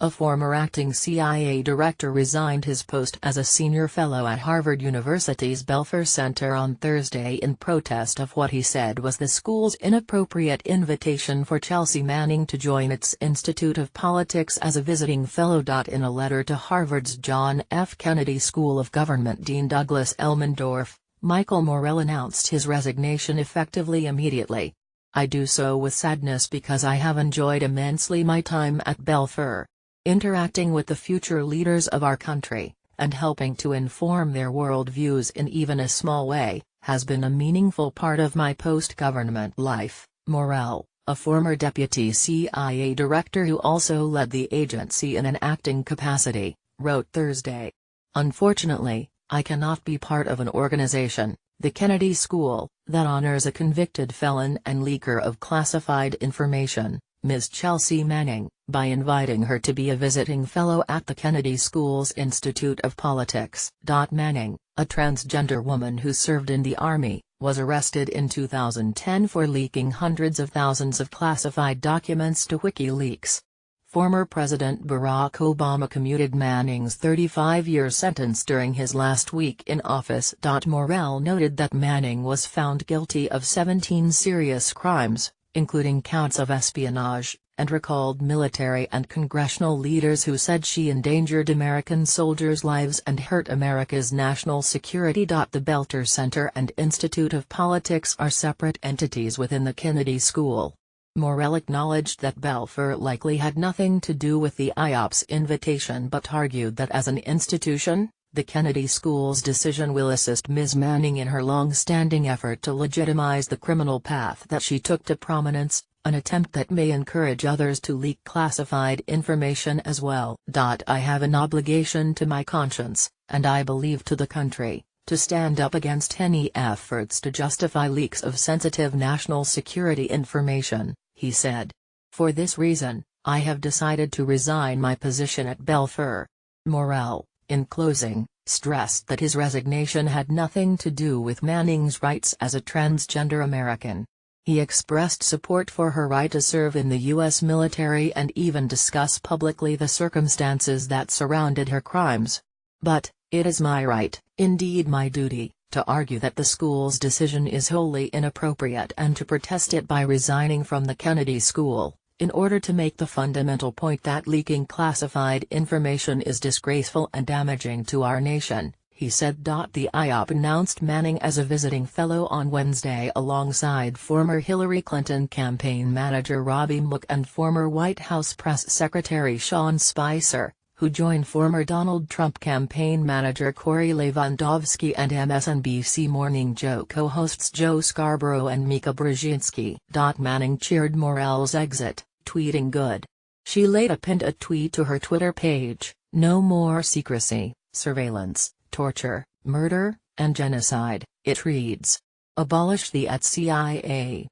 a former acting CIA director, resigned his post as a senior fellow at Harvard University's Belfer Center on Thursday in protest of what he said was the school's inappropriate invitation for Chelsea Manning to join its Institute of Politics as a visiting fellow. In a letter to Harvard's John F. Kennedy School of Government Dean Douglas Elmendorf, Michael Morell announced his resignation effectively immediately. "I do so with sadness because I have enjoyed immensely my time at Belfer. Interacting with the future leaders of our country, and helping to inform their worldviews in even a small way, has been a meaningful part of my post-government life," Morell, a former deputy CIA director who also led the agency in an acting capacity, wrote Thursday. "Unfortunately, I cannot be part of an organization, the Kennedy School, that honors a convicted felon and leaker of classified information, Ms. Chelsea Manning, by inviting her to be a visiting fellow at the Kennedy School's Institute of Politics." Manning, a transgender woman who served in the Army, was arrested in 2010 for leaking hundreds of thousands of classified documents to WikiLeaks. Former President Barack Obama commuted Manning's 35-year sentence during his last week in office. Morell noted that Manning was found guilty of 17 serious crimes, including counts of espionage, and recalled military and congressional leaders who said she endangered American soldiers' lives and hurt America's national security. The Belfer Center and Institute of Politics are separate entities within the Kennedy School. Morell acknowledged that Belfer likely had nothing to do with the IOP's invitation but argued that as an institution, the Kennedy School's decision will assist Ms. Manning in her long-standing effort to legitimize the criminal path that she took to prominence, an attempt that may encourage others to leak classified information as well. "I have an obligation to my conscience, and I believe to the country, to stand up against any efforts to justify leaks of sensitive national security information," he said. "For this reason, I have decided to resign my position at Belfer." Morell, in closing, stressed that his resignation had nothing to do with Manning's rights as a transgender American. He expressed support for her right to serve in the U.S. military and even discuss publicly the circumstances that surrounded her crimes. "But, it is my right, indeed my duty, to argue that the school's decision is wholly inappropriate and to protest it by resigning from the Kennedy School, in order to make the fundamental point that leaking classified information is disgraceful and damaging to our nation," he said. The IOP announced Manning as a visiting fellow on Wednesday alongside former Hillary Clinton campaign manager Robbie Mook and former White House press secretary Sean Spicer, who joined former Donald Trump campaign manager Corey Lewandowski and MSNBC Morning Joe co-hosts Joe Scarborough and Mika Brzezinski. Manning cheered Morell's exit, tweeting "Good." She later pinned a tweet to her Twitter page, "No more secrecy, surveillance, torture, murder, and genocide," it reads. "Abolish the CIA."